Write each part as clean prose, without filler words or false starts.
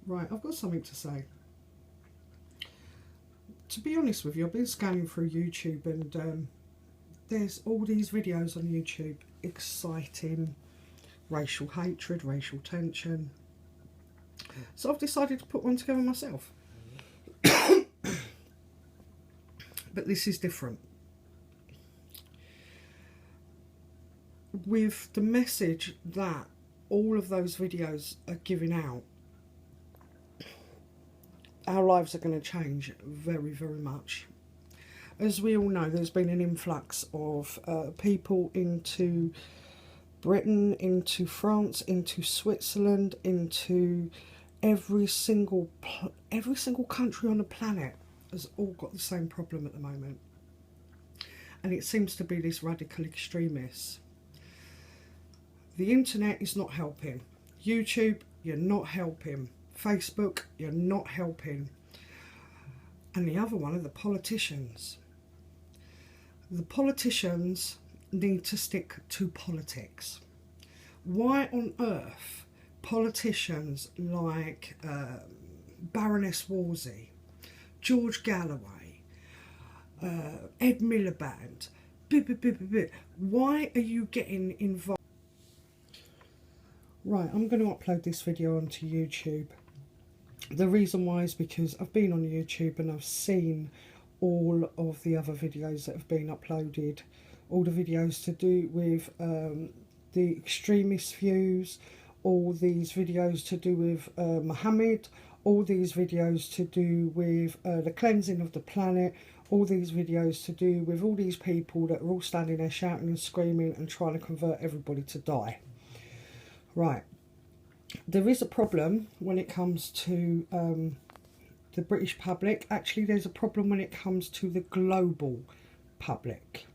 Right, I've got something to say. To be honest with you, I've been scanning through YouTube and there's all these videos on YouTube exciting racial hatred, racial tension. So I've decided to put one together myself. But this is different. With the message that all of those videos are giving out, our lives are going to change very, very much. As we all know, there's been an influx of people into Britain, into France, into Switzerland, into every single country on the planet has all got the same problem at the moment. And it seems to be this radical extremists. The internet is not helping. YouTube, you're not helping. Facebook, you're not helping. And the other one are the politicians. The politicians need to stick to politics. Why on earth politicians like Baroness Wolsey, George Galloway, Ed Miliband, why are you getting involved? Right, I'm going to upload this video onto YouTube. The reason why is because I've been on YouTube and I've seen all of the other videos that have been uploaded, all the videos to do with the extremist views, all these videos to do with Muhammad, all these videos to do with the cleansing of the planet, all these videos to do with all these people that are all standing there shouting and screaming and trying to convert everybody to die. Right, there is a problem when it comes to the British public. Actually, there's a problem when it comes to the global public.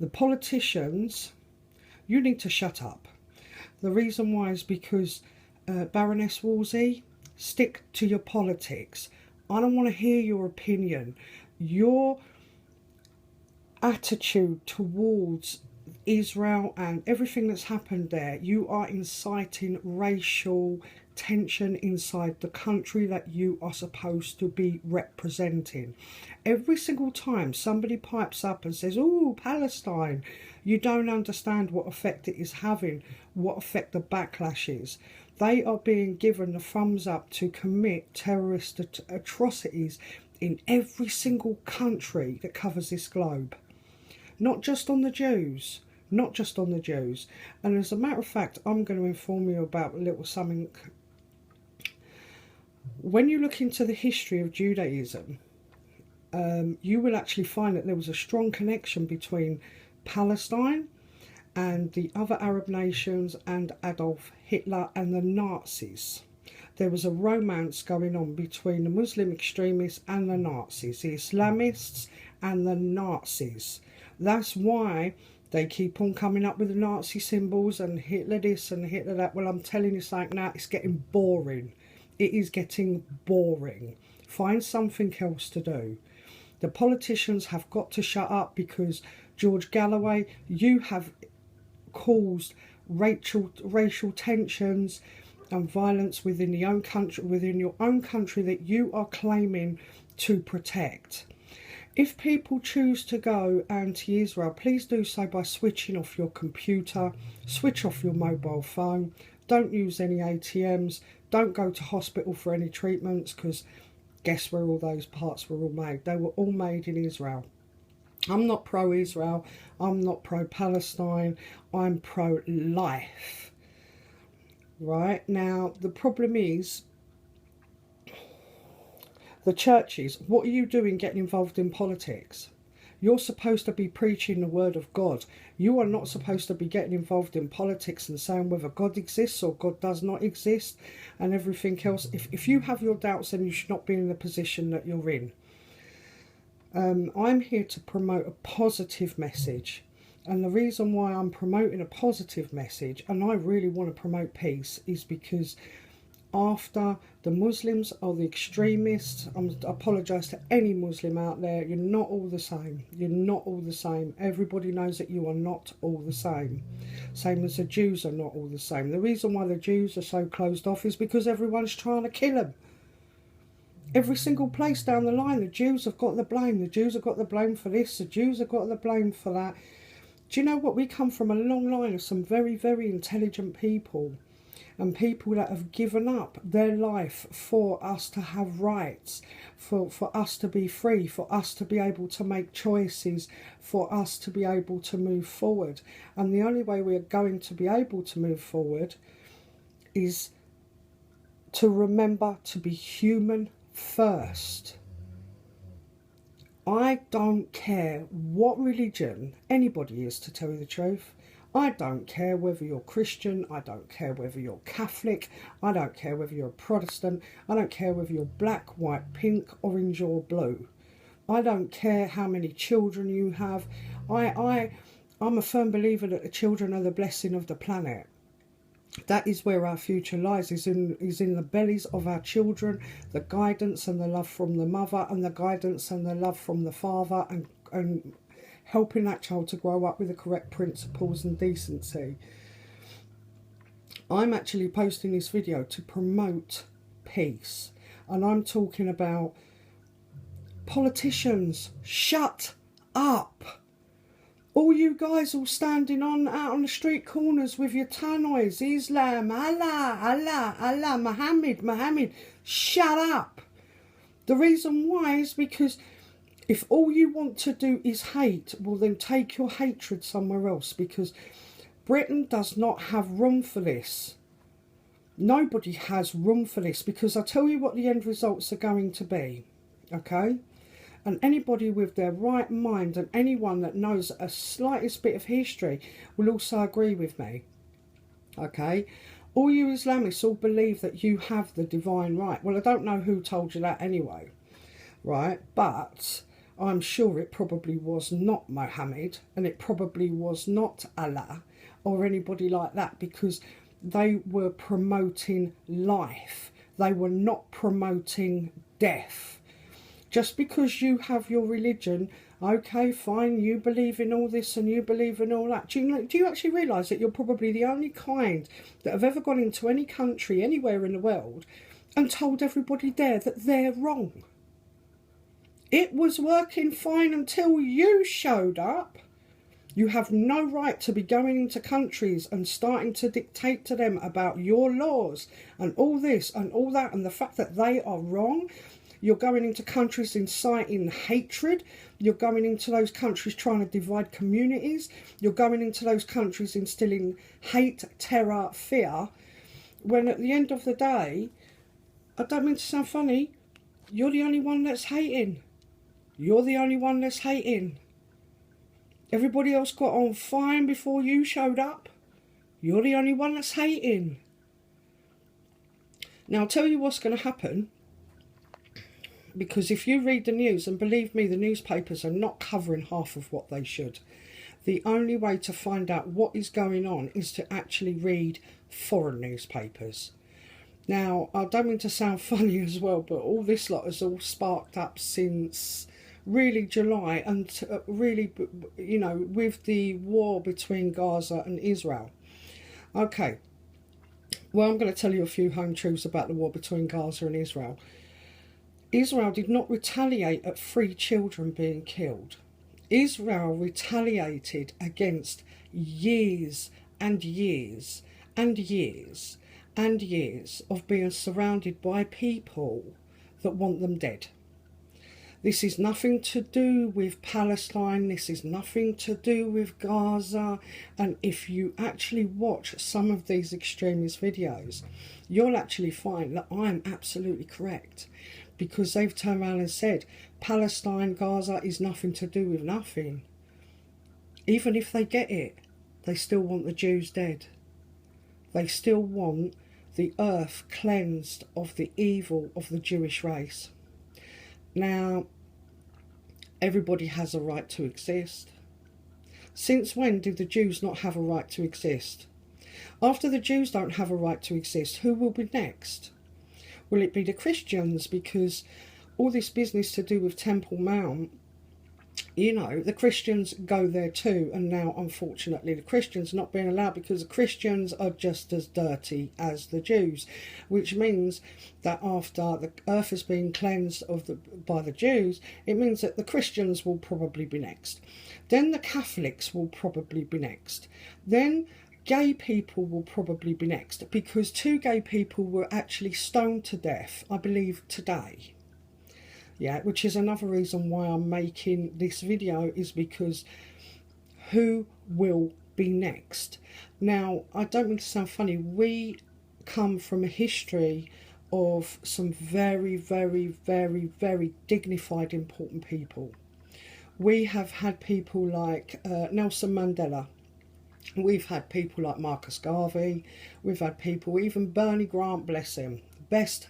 The politicians, you need to shut up. The reason why is because Baroness Wolsey, stick to your politics. I don't want to hear your opinion. Your attitude towards Israel and everything that's happened there, you are inciting racial tension inside the country that you are supposed to be representing. Every single time somebody pipes up and says, oh, Palestine, you don't understand what effect it is having, what effect the backlash is. They are being given the thumbs up to commit terrorist atrocities in every single country that covers this globe. Not just on the Jews. Not just on the Jews. And as a matter of fact, I'm going to inform you about a little something. When you look into the history of Judaism, you will actually find that there was a strong connection between Palestine and the other Arab nations and Adolf Hitler and the Nazis. There was a romance going on between the Muslim extremists and the Nazis, the Islamists and the Nazis. That's why they keep on coming up with the Nazi symbols and Hitler this and Hitler that. Well, I'm telling you something now, it's getting boring. It is getting boring. Find something else to do. The politicians have got to shut up, because George Galloway, you have caused racial tensions and violence within your own country that you are claiming to protect. If people choose to go anti-Israel, please do so by switching off your computer, switch off your mobile phone, don't use any ATMs, don't go to hospital for any treatments, because guess where all those parts were all made? They were all made in Israel. I'm not pro-Israel, I'm not pro-Palestine, I'm pro-life. Right, now the problem is, the churches, what are you doing getting involved in politics? You're supposed to be preaching the word of God. You are not supposed to be getting involved in politics and saying whether God exists or God does not exist and everything else. If you have your doubts, then you should not be in the position that you're in. I'm here to promote a positive message. And the reason why I'm promoting a positive message, and I really want to promote peace, is because after the Muslims or the extremists. I apologise to any Muslim out there. You're not all the same. You're not all the same. Everybody knows that you are not all the same. Same as the Jews are not all the same. The reason why the Jews are so closed off is because everyone's trying to kill them. Every single place down the line, the Jews have got the blame. The Jews have got the blame for this. The Jews have got the blame for that. Do you know what? We come from a long line of some very, very intelligent people. And people that have given up their life for us to have rights, for us to be free, for us to be able to make choices, for us to be able to move forward. And the only way we are going to be able to move forward is to remember to be human first. I don't care what religion anybody is, to tell you the truth. I don't care whether you're Christian, I don't care whether you're Catholic, I don't care whether you're a Protestant, I don't care whether you're black, white, pink, orange or blue. I don't care how many children you have. I'm a firm believer that the children are the blessing of the planet. That is where our future lies, is in the bellies of our children, the guidance and the love from the mother and the guidance and the love from the father, and helping that child to grow up with the correct principles and decency. I'm actually posting this video to promote peace, and I'm talking about politicians. Shut up! All you guys all standing out on the street corners with your tannoys, Islam, Allah, Allah, Allah, Muhammad, shut up! The reason why is because if all you want to do is hate, well then take your hatred somewhere else, because Britain does not have room for this. Nobody has room for this, because I tell you what the end results are going to be, okay? And anybody with their right mind and anyone that knows a slightest bit of history will also agree with me, okay? All you Islamists all believe that you have the divine right. Well, I don't know who told you that anyway, right? But I'm sure it probably was not Muhammad, and it probably was not Allah or anybody like that, because they were promoting life. They were not promoting death. Just because you have your religion, okay, fine, you believe in all this and you believe in all that. Do you actually realise that you're probably the only kind that have ever gone into any country, anywhere in the world, and told everybody there that they're wrong? It was working fine until you showed up. You have no right to be going into countries and starting to dictate to them about your laws and all this and all that, and the fact that they are wrong. You're going into countries inciting hatred. You're going into those countries trying to divide communities. You're going into those countries instilling hate, terror, fear. When at the end of the day, I don't mean to sound funny, you're the only one that's hating. You're the only one that's hating. Everybody else got on fine before you showed up. You're the only one that's hating. Now, I'll tell you what's going to happen. Because if you read the news, and believe me, the newspapers are not covering half of what they should. The only way to find out what is going on is to actually read foreign newspapers. Now, I don't mean to sound funny as well, but all this lot has all sparked up since really July, and really, you know, with the war between Gaza and Israel. Okay, well, I'm going to tell you a few home truths about the war between Gaza and Israel. Israel did not retaliate at 3 children being killed. Israel retaliated against years and years and years and years of being surrounded by people that want them dead. This is nothing to do with Palestine. This is nothing to do with Gaza. And if you actually watch some of these extremist videos, you'll actually find that I'm absolutely correct. Because they've turned around and said, Palestine, Gaza is nothing to do with nothing. Even if they get it, they still want the Jews dead. They still want the earth cleansed of the evil of the Jewish race. Now, everybody has a right to exist. Since when did the Jews not have a right to exist? After the Jews don't have a right to exist, who will be next? Will it be the Christians? Because all this business to do with Temple Mount, you know, the Christians go there too, and now unfortunately the Christians are not being allowed because the Christians are just as dirty as the Jews, which means that after the earth has been cleansed by the Jews, it means that the Christians will probably be next. Then the Catholics will probably be next. Then gay people will probably be next, because 2 gay people were actually stoned to death, I believe, today. Yeah, which is another reason why I'm making this video, is because who will be next? Now, I don't mean to sound funny, we come from a history of some very, very, very, very dignified, important people. We have had people like Nelson Mandela. We've had people like Marcus Garvey. We've had people, even Bernie Grant, bless him, best